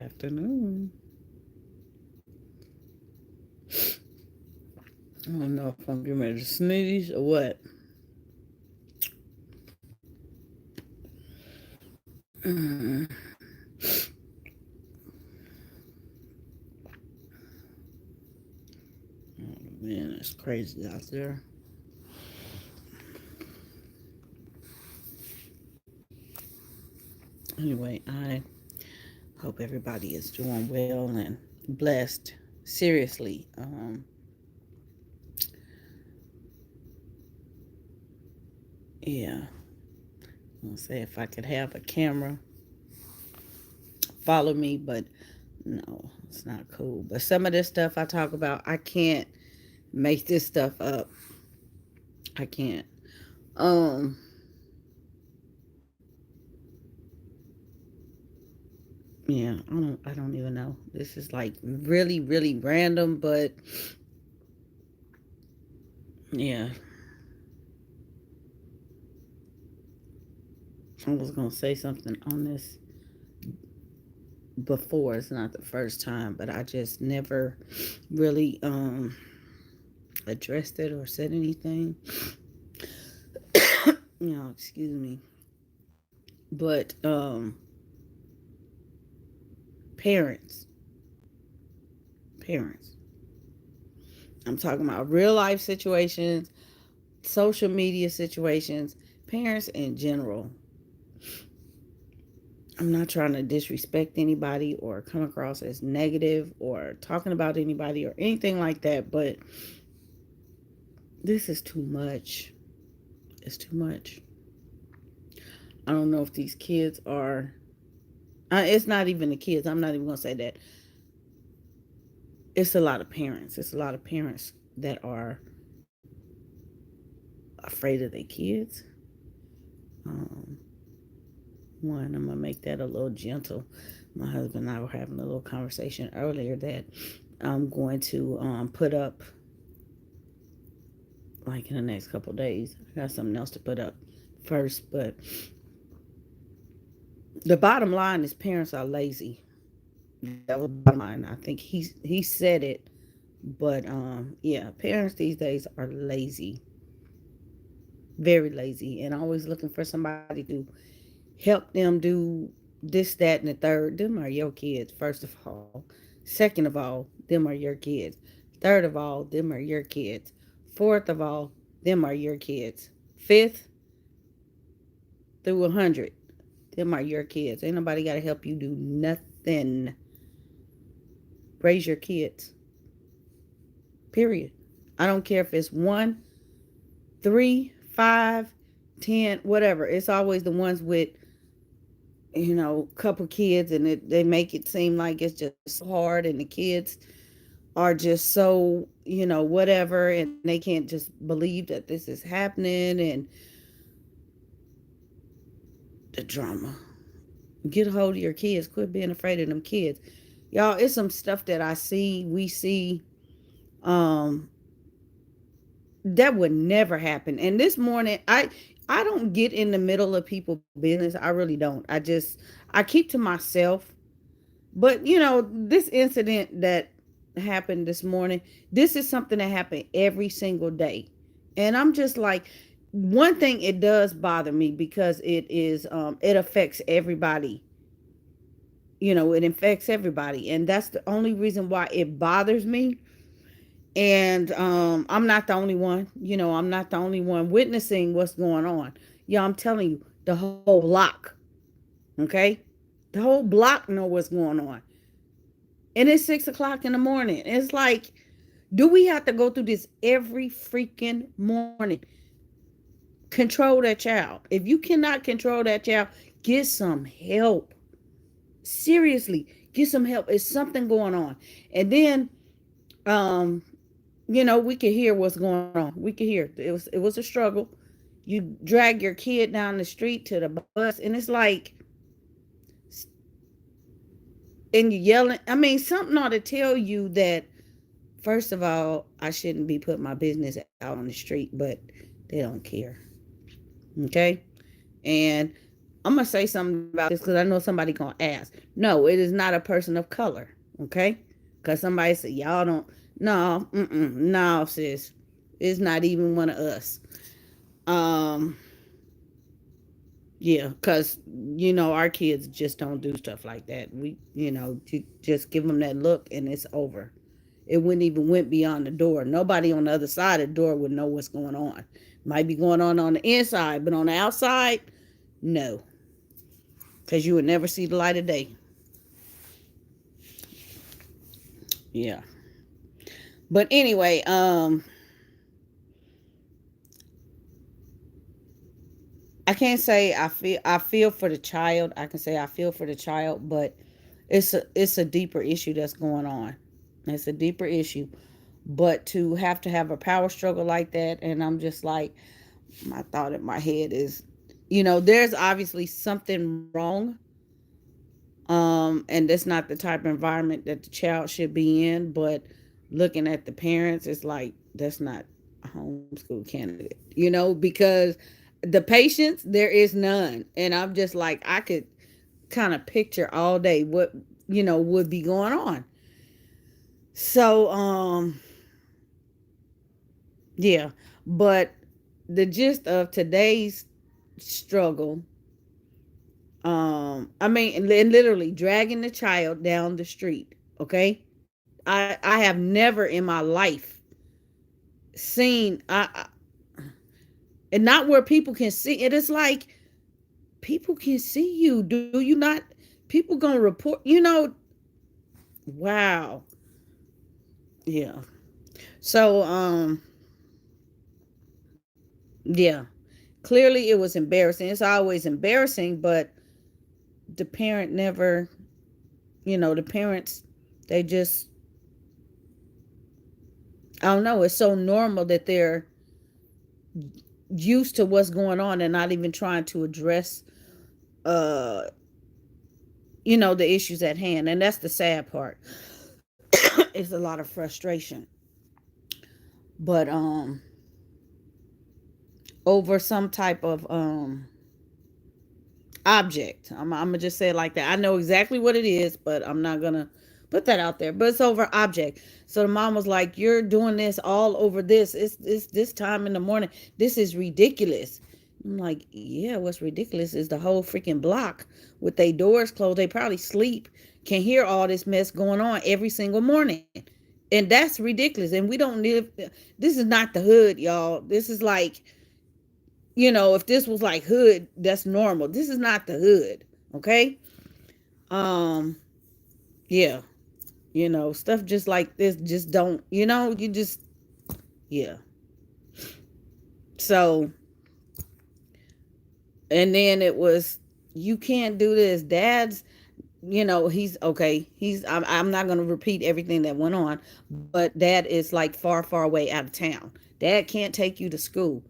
Afternoon. I don't know if I'm getting ready to sneeze or what. Mm. Oh, man, it's crazy out there. Anyway, I hope everybody is doing well and blessed. Seriously. Yeah. I'll say if I could have a camera follow me, but no, it's not cool. But some of this stuff I talk about, I can't make this stuff up. I can't. Um, yeah, I don't even know. This is like really, really random, but yeah, I was gonna say something on this before. It's not the first time, but I just never really addressed it or said anything. Excuse me. But parents, parents. I'm talking about real life situations, social media situations, parents in general. I'm not trying to disrespect anybody or come across as negative or talking about anybody or anything like that, but this is too much. It's too much. I don't know if these kids are. It's not even the kids. I'm not even going to say that. It's a lot of parents. It's a lot of parents that are afraid of their kids. Um, One, I'm gonna make that a little gentle. My husband and I were having a little conversation earlier that I'm going to put up like in the next couple of days. I got something else to put up first, but the bottom line is parents are lazy. That was the bottom line. I think he said it, but yeah, parents these days are lazy, very lazy, and always looking for somebody to help them do this, that, and the third. Them are your kids, first of all. Second of all, them are your kids. Third of all, them are your kids. Fourth of all, them are your kids. Fifth through 100, them are your kids. Ain't nobody got to help you do nothing. Raise your kids. Period. I don't care if it's 1, 3, 5, 10, whatever. It's always the ones with couple kids, and they make it seem like it's just so hard, and the kids are just so whatever, and they can't just believe that this is happening, and the drama. Get a hold of your kids. Quit being afraid of them kids. Y'all, it's some stuff that we see, um that would never happen. And this morning, I don't get in the middle of people's business. I really don't. I keep to myself. But this incident that happened this morning, this is something that happened every single day. And I'm just like, one thing, it does bother me because it affects everybody. It affects everybody. And that's the only reason why it bothers me. And I'm not the only one. I'm not the only one witnessing what's going on. Yeah, I'm telling you, the whole block. Okay? The whole block know what's going on. And it's 6 o'clock in the morning. It's like, do we have to go through this every freaking morning? Control that child. If you cannot control that child, get some help. Seriously, get some help. It's something going on. And then, um, we could hear what's going on. We could hear it was a struggle. You drag your kid down the street to the bus, and it's like and you yelling. I mean, something ought to tell you that, first of all, I shouldn't be putting my business out on the street, but they don't care. Okay? And I'm going to say something about this because I know somebody going to ask. No, it is not a person of color. Okay? Because somebody said, y'all don't. No, no, sis. It's not even one of us. Um, yeah, because, our kids just don't do stuff like that. We, just give them that look and it's over. It wouldn't even went beyond the door. Nobody on the other side of the door would know what's going on. Might be going on the inside, but on the outside, no. Because you would never see the light of day. Yeah. But anyway, I can't say I feel for the child. I can say I feel for the child, but it's a deeper issue that's going on. It's a deeper issue. But to have a power struggle like that, and I'm just like, my thought in my head is, there's obviously something wrong. And that's not the type of environment that the child should be in. But looking at the parents, it's like that's not a homeschool candidate, because the patience there is none. And I'm just like, I could kind of picture all day what would be going on. So yeah, but the gist of today's struggle, I mean, and literally dragging the child down the street. Okay, I have never in my life seen and not where people can see it. It's like people can see you. Do you not? People gonna report. Wow. Yeah. So yeah. Clearly it was embarrassing. It's always embarrassing, but the parent never, the parents, they just, I don't know, it's so normal that they're used to what's going on and not even trying to address uh the issues at hand. And that's the sad part. It's a lot of frustration. But over some type of object. I'm gonna just say it like that. I know exactly what it is, but I'm not gonna put that out there. But it's over object. So the mom was like, "You're doing this all over this. It's this time in the morning. This is ridiculous." I'm like, "Yeah, what's ridiculous is the whole freaking block with their doors closed. They probably sleep, can hear all this mess going on every single morning." And that's ridiculous. And we don't live. This is not the hood, y'all. This is like, if this was like hood, that's normal. This is not the hood. Okay. Um, yeah. Stuff just like this just don't, you just, yeah. So, and then it was, you can't do this. Dad's, he's okay. I'm not going to repeat everything that went on, but dad is like far, far away out of town. Dad can't take you to school.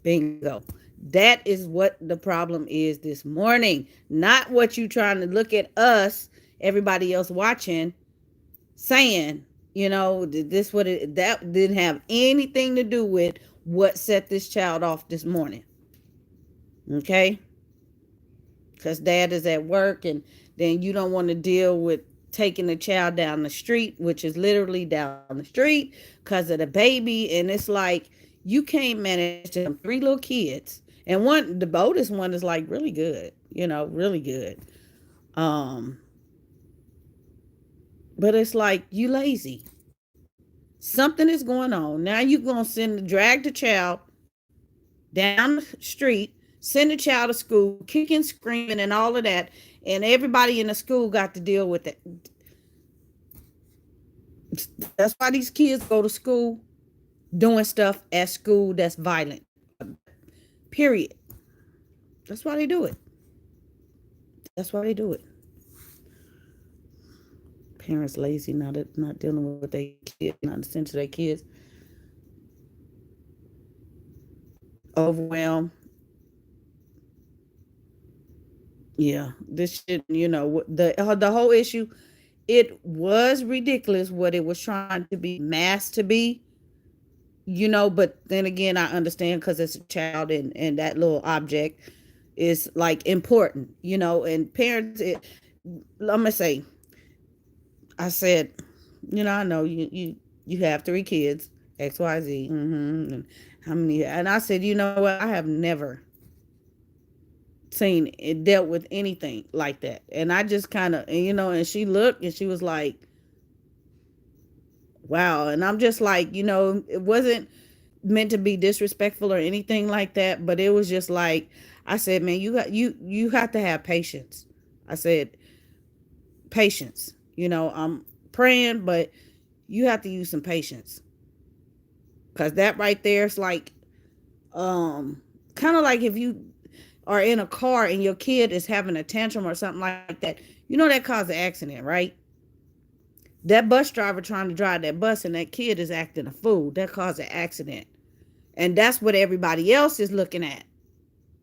Bingo. That is what the problem is this morning. Not what you trying to look at us, everybody else watching, saying, this what it that didn't have anything to do with what set this child off this morning. Okay? Because dad is at work, and then you don't want to deal with taking the child down the street, which is literally down the street because of the baby. And it's like, you can't manage them three little kids. And the oldest one is like really good, really good. Um, but it's like, you lazy. Something is going on. Now you're going to drag the child down the street, send the child to school, kicking, screaming, and all of that. And everybody in the school got to deal with it. That's why these kids go to school doing stuff at school that's violent. Period. That's why they do it. That's why they do it. Parents lazy, not dealing with their kids, not listening to their kids. Overwhelmed. Yeah, this shit. The whole issue it was ridiculous what it was trying to be masked to be, but then again, I understand because it's a child, and that little object is like important, and parents, I'm gonna say, I said, I know you have three kids, XYZ, and how many, and I said, you know what, I have never seen it dealt with anything like that. And I just kind of, and she looked and she was like, wow. And I'm just like, it wasn't meant to be disrespectful or anything like that, but it was just like, I said, man, you have to have patience. I said, patience. I'm praying, but you have to use some patience, because that right there is like, kind of like if you are in a car and your kid is having a tantrum or something like that, that caused an accident, right? That bus driver trying to drive that bus and that kid is acting a fool, that caused an accident. And that's what everybody else is looking at.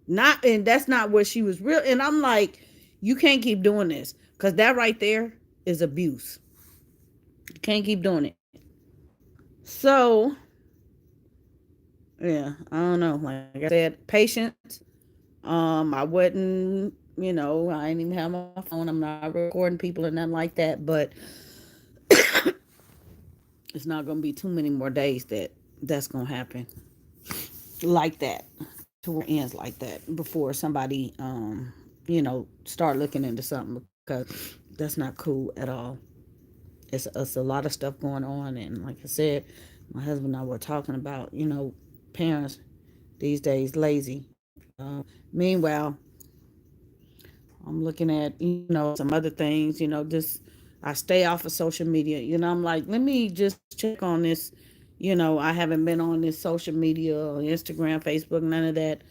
Not, and that's not what she was real. And I'm like, you can't keep doing this, because that right there is abuse. You can't keep doing it. So, yeah, I don't know. Like I said, patience. I wouldn't, I ain't even have my phone. I'm not recording people or nothing like that. But it's not gonna be too many more days that's gonna happen like that, to where it ends like that, before somebody start looking into something, because that's not cool at all. It's a lot of stuff going on, and like I said, my husband and I were talking about, parents these days lazy. Meanwhile, I'm looking at, some other things, just, I stay off of social media. I'm like, let me just check on this. I haven't been on this social media or Instagram, Facebook, none of that,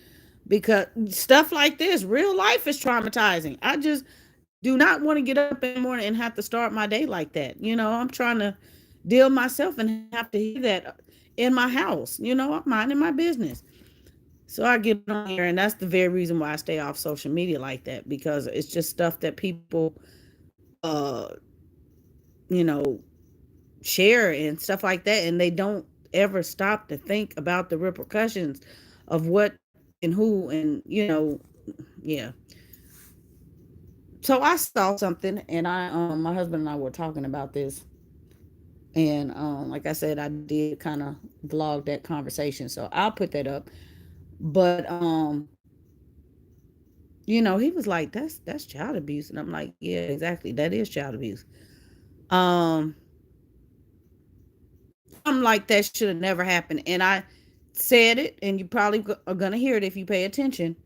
because stuff like this, real life is traumatizing. I just do not want to get up in the morning and have to start my day like that. I'm trying to deal myself and have to hear that in my house. I'm minding my business. So I get on here, and that's the very reason why I stay off social media like that, because it's just stuff that people, uh, you know, share and stuff like that, and they don't ever stop to think about the repercussions of what and who, and yeah. So I saw something, and my husband and I were talking about this, and like I said, I did kind of vlog that conversation, so I'll put that up. But he was like, that's child abuse. And I'm like, yeah, exactly. That is child abuse. Um, something like that should have never happened. And I said it, and you probably are going to hear it if you pay attention.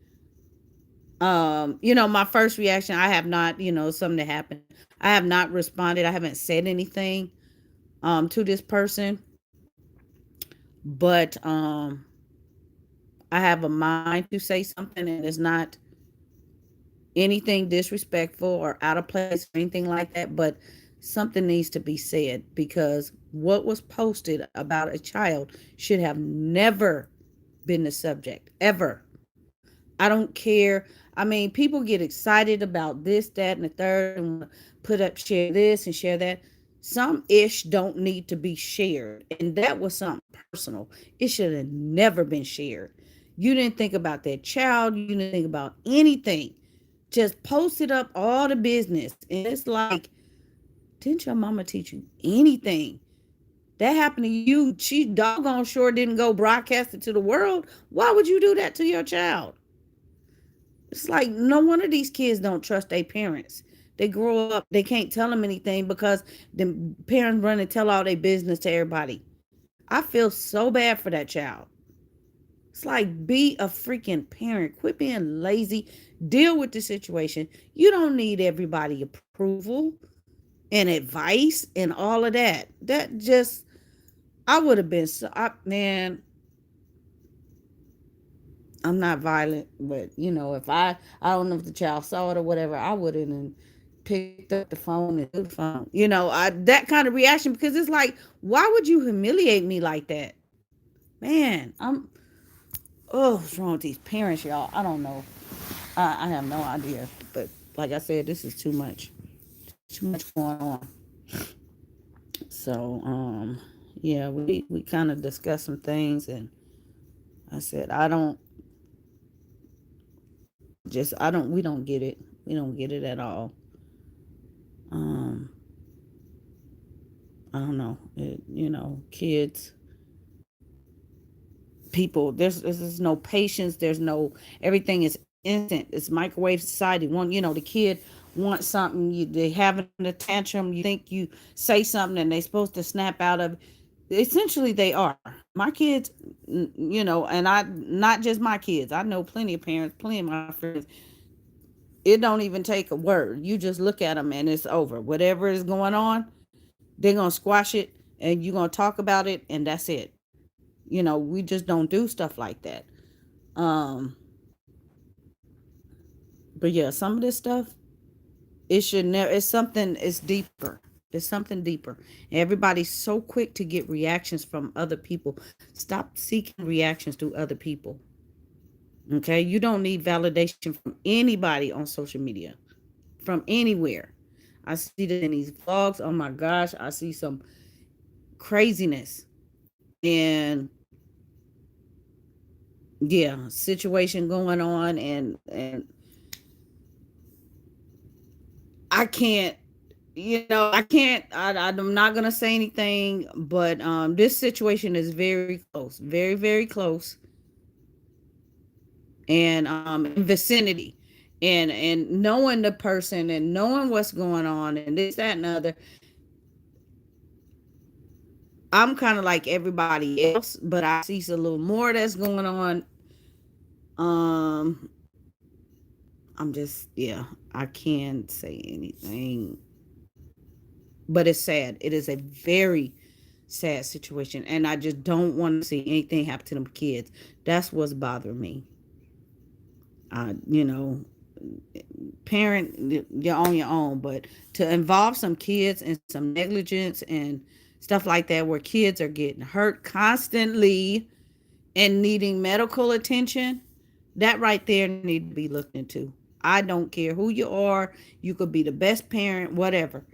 My first reaction, I have not, something that happened. I have not responded. I haven't said anything to this person, but I have a mind to say something, and it's not anything disrespectful or out of place or anything like that, but something needs to be said, because what was posted about a child should have never been the subject, ever. I don't care. I mean, people get excited about this, that, and the third, and put up, share this and share that. Some ish don't need to be shared. And that was something personal. It should have never been shared. You didn't think about that child. You didn't think about anything. Just posted up all the business. And it's like, didn't your mama teach you anything? That happened to you. She doggone sure didn't go broadcast it to the world. Why would you do that to your child? It's like, no wonder these kids don't trust their parents. They grow up, they can't tell them anything because the parents run and tell all their business to everybody. I feel so bad for that child. It's like, be a freaking parent. Quit being lazy. Deal with the situation. You don't need everybody approval and advice and all of that. That just, I would have been so, man, I'm not violent, but if I don't know if the child saw it or whatever, I would have picked up the phone and do the phone. That kind of reaction, because it's like, why would you humiliate me like that? Man, what's wrong with these parents, y'all? I don't know. I have no idea. But like I said, this is too much. too much going on. So, yeah, we kind of discussed some things, and I said I don't we don't get it. We don't get it at all. Um, I don't know. Kids, people. There's no patience. There's no everything is instant. It's microwave society. The kid wants something. They having a tantrum. You think you say something and they supposed to snap out of. Essentially, they are. My kids, and I not just my kids. I know plenty of parents, plenty of my friends. It don't even take a word. You just look at them and it's over. Whatever is going on, they're gonna squash it and you're gonna talk about it and that's it. We just don't do stuff like that. Um, but yeah, some of this stuff it should never. It's something. It's deeper. It's something deeper. Everybody's so quick to get reactions from other people. Stop seeking reactions through other people. Okay, you don't need validation from anybody on social media, from anywhere. I see that in these vlogs. Oh my gosh, I see some craziness and yeah, situation going on, and I can't. I can't. I'm not gonna say anything, but this situation is very close, very very close, and in vicinity, and knowing the person and knowing what's going on and this that and other. I'm kind of like everybody else, but I see a little more that's going on. Um, I'm just yeah, I can't say anything, but it's sad. It is a very sad situation, and I just don't want to see anything happen to them kids. That's what's bothering me. I, parent, you're on your own, but to involve some kids in some negligence and stuff like that, where kids are getting hurt constantly and needing medical attention, that right there need to be looked into. I don't care who you are. You could be the best parent, whatever.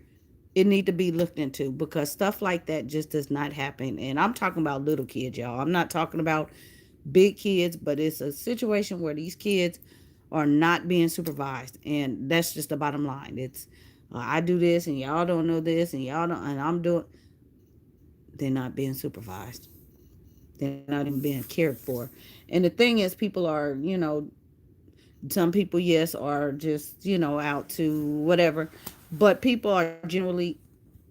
It need to be looked into because stuff like that just does not happen. And I'm talking about little kids, y'all. I'm not talking about big kids, but it's a situation where these kids are not being supervised, and that's just the bottom line. It's I do this and y'all don't know this and y'all don't, and I'm doing. They're not being supervised. They're not even being cared for. And the thing is, people are, some people, yes, are just, out to whatever, but people are generally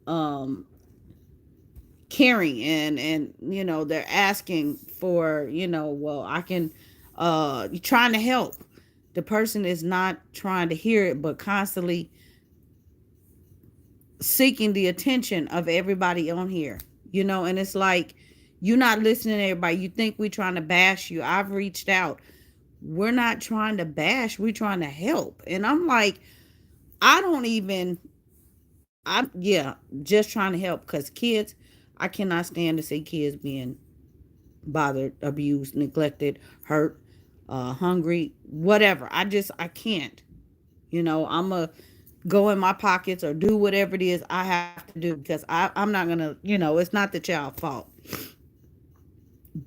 um, caring and they're asking for, well, I can, you're trying to help. The person is not trying to hear it, but constantly seeking the attention of everybody on here, and it's like, you're not listening to everybody. You think we're trying to bash you. I've reached out. We're not trying to bash. We're trying to help. And I'm like, I don't even, yeah, just trying to help because kids, I cannot stand to see kids being bothered, abused, neglected, hurt, hungry, whatever. I can't. I'm a go in my pockets or do whatever it is I have to do because I'm not gonna, it's not the child's fault.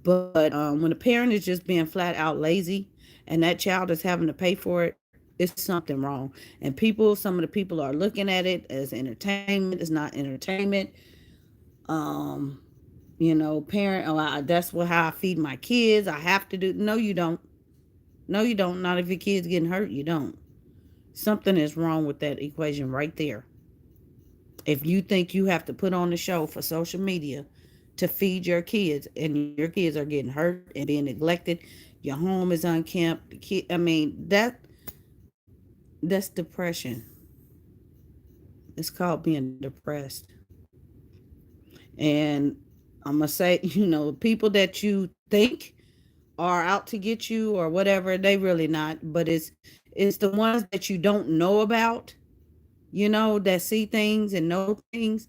But when a parent is just being flat out lazy and that child is having to pay for it, it's something wrong. And some of the people are looking at it as entertainment. It's not entertainment. Um, parent, that's how I feed my kids. I have to do. No, you don't. No, you don't. Not if your kid's getting hurt. You don't. Something is wrong with that equation right there. If you think you have to put on the show for social media to feed your kids and your kids are getting hurt and being neglected, your home is unkempt, that's depression. It's called being depressed. And I'm gonna say, people that you think are out to get you or whatever, they really not. But it's the ones that you don't know about, that see things and know things.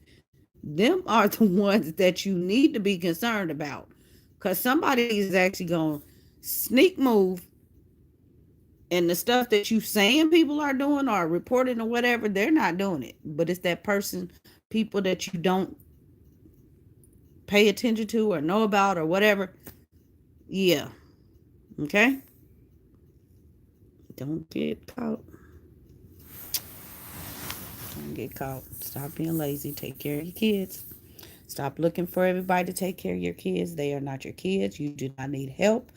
Them are the ones that you need to be concerned about. Because somebody is actually going to sneak move And the stuff that you saying people are doing or reporting or whatever, they're not doing it. But it's that person, people that you don't pay attention to or know about or whatever. Yeah. Okay. Don't get caught. Don't get caught. Stop being lazy. Take care of your kids. Stop looking for everybody to take care of your kids. They are not your kids. You do not need help.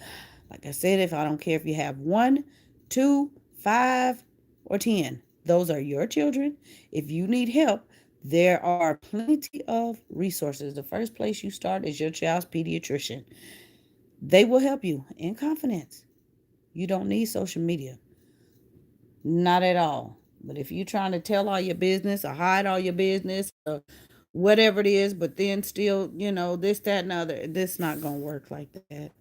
Like I said, if I don't care if you have one, two, five, or 10, those are your children. If you need help, there are plenty of resources. The first place you start is your child's pediatrician. They will help you in confidence. You don't need social media. Not at all. But if you're trying to tell all your business or hide all your business or whatever it is, but then still, this, that, and other, this not going to work like that.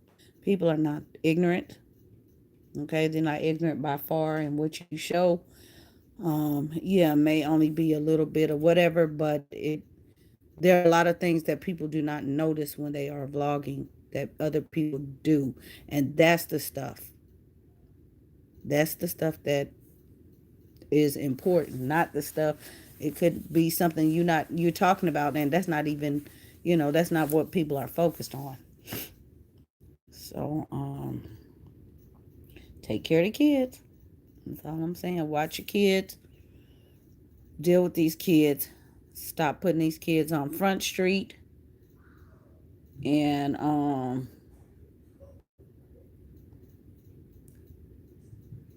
People are not ignorant. Okay. They're not ignorant by far. And what you show, yeah, may only be a little bit of whatever, but there are a lot of things that people do not notice when they are vlogging that other people do. And that's the stuff. That's the stuff that is important, not the stuff. It could be something you're talking about, and that's not even, that's not what people are focused on. So, take care of the kids. That's all I'm saying. Watch your kids. Deal with these kids. Stop putting these kids on Front Street. And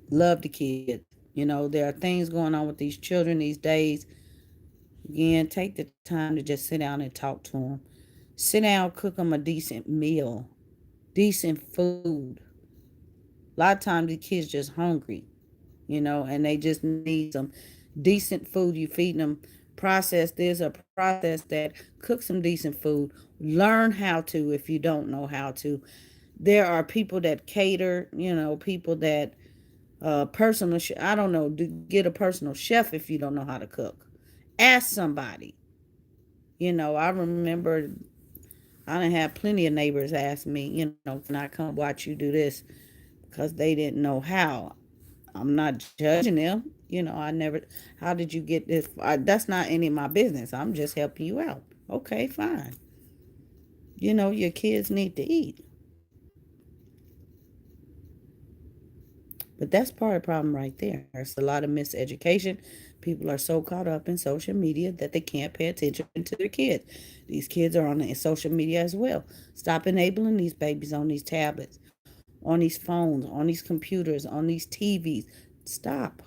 love the kids. There are things going on with these children these days. Again, take the time to just sit down and talk to them. Sit down, cook them a decent meal, decent food. A lot of times the kids just hungry, and they just need some decent food. You feed them process this or process that, cook some decent food. Learn how to if you don't know how to. There are people that cater, people that I don't know, get a personal chef if you don't know how to cook. Ask somebody. I remember I done had plenty of neighbors ask me, can I come watch you do this? Because they didn't know how. I'm not judging them. I never, how did you get this? That's not any of my business. I'm just helping you out. Okay, fine. Your kids need to eat. But that's part of the problem right there. There's a lot of miseducation. People are so caught up in social media that they can't pay attention to their kids. These kids are on social media as well. Stop enabling these babies on these tablets, on these phones, on these computers, on these TVs. Stop.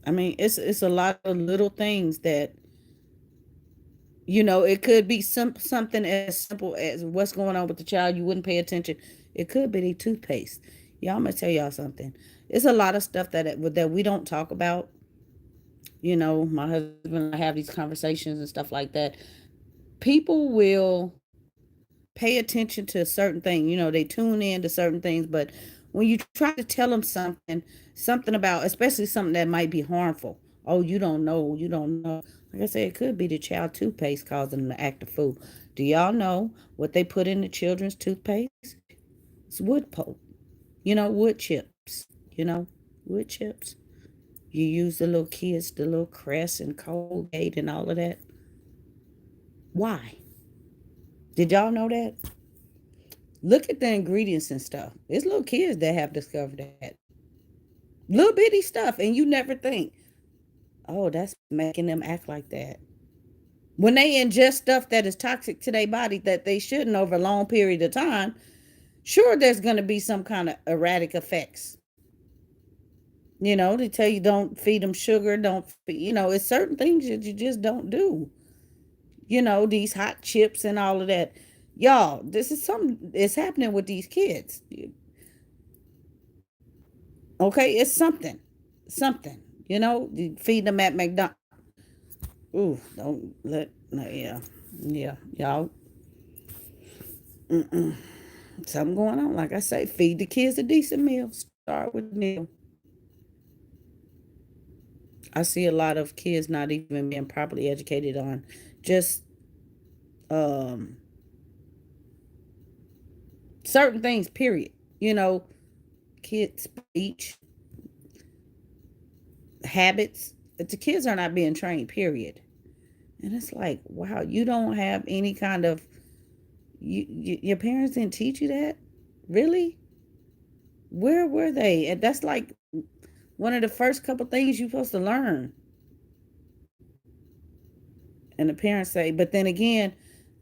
I mean, it's a lot of little things that it could be something as simple as what's going on with the child. You wouldn't pay attention. It could be the toothpaste. Y'all, I'm gonna tell y'all something. It's a lot of stuff that we don't talk about. My husband and I have these conversations and stuff like that. People will pay attention to certain things. They tune in to certain things, but when you try to tell them something about, especially something that might be harmful, oh, you don't know. Like I said, it could be the child toothpaste causing them to act a fool. Do y'all know what they put in the children's toothpaste? It's wood pulp. Wood chips. Wood chips. You use the little kids, the little Crest and Colgate and all of that. Why? Did y'all know that? Look at the ingredients and stuff. It's little kids that have discovered that. Little bitty stuff, and you never think, oh, that's making them act like that. When they ingest stuff that is toxic to their body that they shouldn't over a long period of time, sure, there's going to be some kind of erratic effects. They tell you don't feed them sugar, it's certain things that you just don't do. These hot chips and all of that. Y'all, this is something that's happening with these kids. Okay, it's something. Something. You feed them at McDonald's. Ooh, don't let, no, yeah. Yeah, y'all. Mm-mm. Something going on. Like I say, feed the kids a decent meal. Start with meal. I see a lot of kids not even being properly educated on just um certain things, period. you know, kids' speech, habits. The kids are not being trained, period. And it's like, wow, you don't have any kind of, your parents didn't teach you that? Really? Where were they? And that's like one of the first couple things you're supposed to learn. And the parents say, but then again,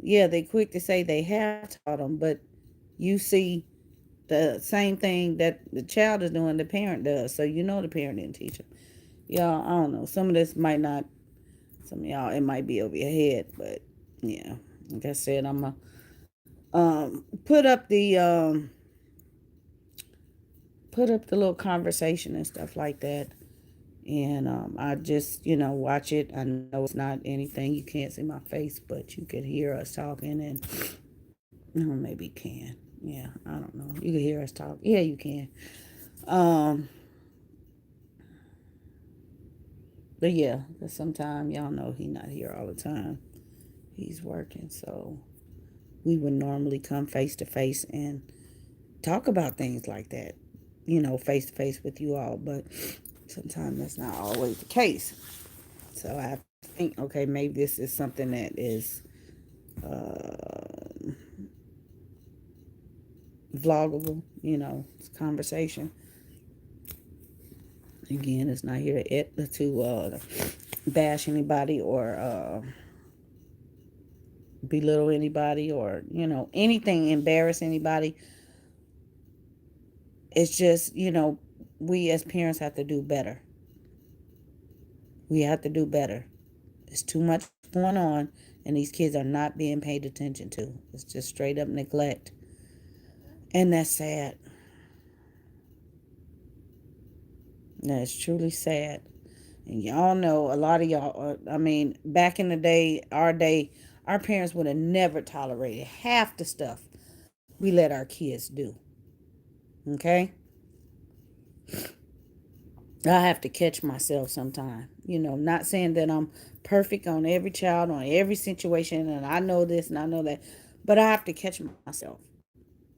yeah, they quick to say they have taught them, but you see the same thing that the child is doing, the parent does. So you know the parent didn't teach them. Y'all, I don't know. Some of this might not, some of y'all, it might be over your head, but yeah. Like I said, I'm going to put up the little conversation and stuff like that. And I just, watch it. I know it's not anything. You can't see my face, but you could hear us talking. And maybe you can. Yeah, I don't know. You can hear us talk. Yeah, you can. Um, but yeah, because sometimes y'all know he not here all the time. He's working, so we would normally come face to face and talk about things like that, face to face with you all. But sometimes that's not always the case. So I think, okay, maybe this is something that is vloggable, it's conversation. Again, it's not here to bash anybody or belittle anybody or, anything, embarrass anybody. It's just, we as parents have to do better. We have to do better. There's too much going on, and these kids are not being paid attention to. It's just straight up neglect. And that's sad. That's truly sad. And y'all know, a lot of y'all, back in the day, our parents would have never tolerated half the stuff we let our kids do. Okay? I have to catch myself sometime. Not saying that I'm perfect on every child, on every situation, and I know this and I know that, but I have to catch myself.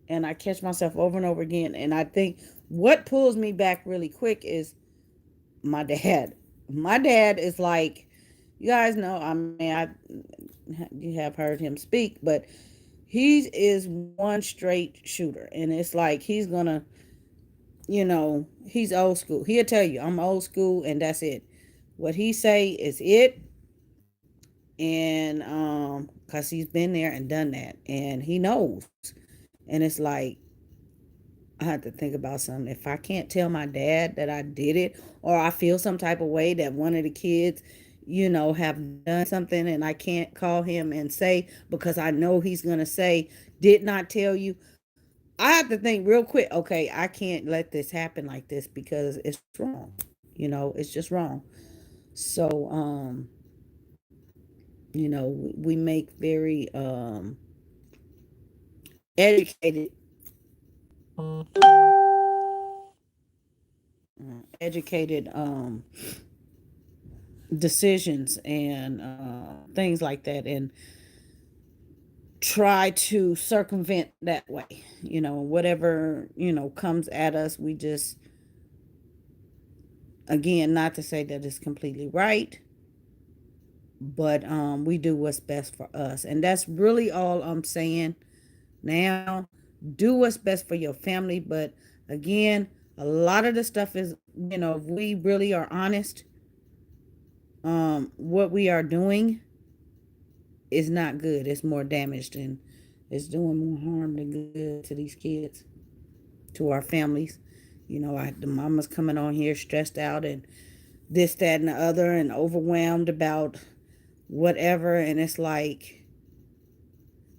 And I catch myself over and over again. And I think what pulls me back really quick is my dad. My dad is like, you guys know, you have heard him speak, but he is one straight shooter. And it's like he's old school. He'll tell you, I'm old school, and that's it. What he say is it. And because he's been there and done that, and he knows. And it's like, I have to think about something. If I can't tell my dad that I did it, or I feel some type of way that one of the kids, have done something, and I can't call him and say, because I know he's going to say, did not tell you. I have to think real quick, okay, I can't let this happen like this because it's wrong. It's just wrong. So, we make very educated educated decisions and things like that, and try to circumvent that way. Whatever comes at us, we just, again, not to say that it's completely right, but we do what's best for us, and that's really all I'm saying now. Do what's best for your family. But again, a lot of the stuff is, if we really are honest, what we are doing is not good. It's more damage than, it's doing more harm than good to these kids, to our families. The mama's coming on here stressed out and this, that, and the other, and overwhelmed about whatever. And it's like,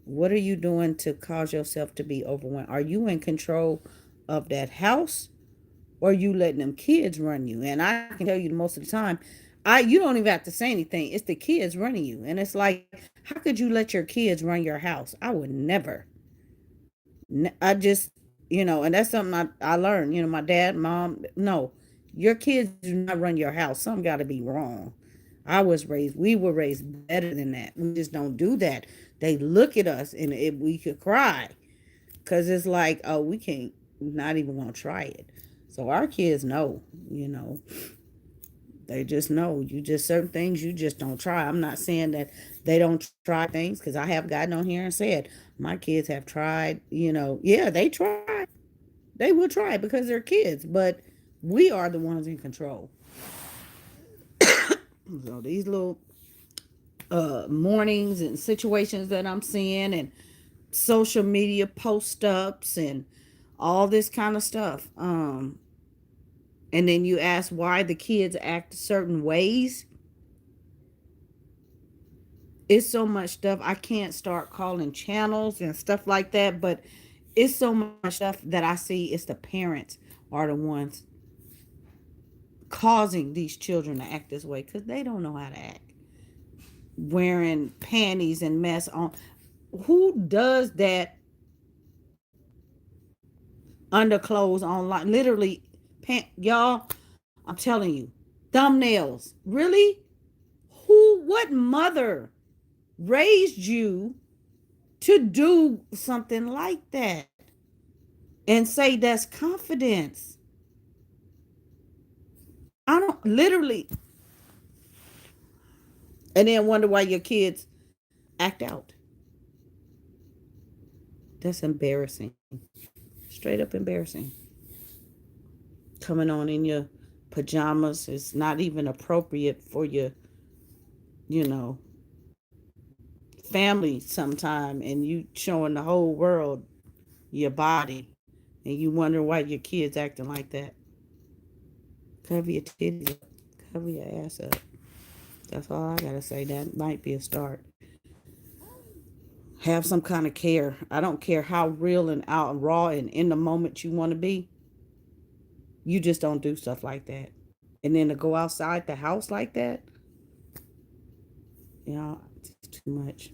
what are you doing to cause yourself to be overwhelmed? Are you in control of that house, or are you letting them kids run you? And I can tell you, most of the time, you don't even have to say anything. It's the kids running you. And it's like, how could you let your kids run your house? I would never. I just, and that's something I learned. My dad, mom, no, your kids do not run your house. Something got to be wrong. We were raised better than that. We just don't do that. They look at us, and we could cry, because it's like, oh, we can't, not even gonna try it. So our kids know, you know, they just know. You just certain things you just don't try. I'm not saying that they don't try things, because I have gotten on here and said my kids have tried. Yeah, they try. They will try because they're kids, but we are the ones in control. So these little mornings and situations that I'm seeing, and social media post ups and all this kind of stuff. And then you ask why the kids act certain ways. It's so much stuff. I can't start calling channels and stuff like that, but it's so much stuff that I see. It's the parents are the ones causing these children to act this way because they don't know how to act. Wearing panties and mess on. Who does that underclothes online? Literally, y'all, I'm telling you, thumbnails. Really? What mother raised you to do something like that and say that's confidence? I don't literally, and then wonder why your kids act out. That's embarrassing. Straight up embarrassing. Coming on in your pajamas is not even appropriate for your, you know, family sometime, and you showing the whole world your body, and you wonder why your kids acting like that. Cover your titties up. Cover your ass up. That's all I gotta say. That might be a start. Have some kind of care. I don't care how real and out and raw and in the moment you want to be. You just don't do stuff like that. And then to go outside the house like that, it's too much.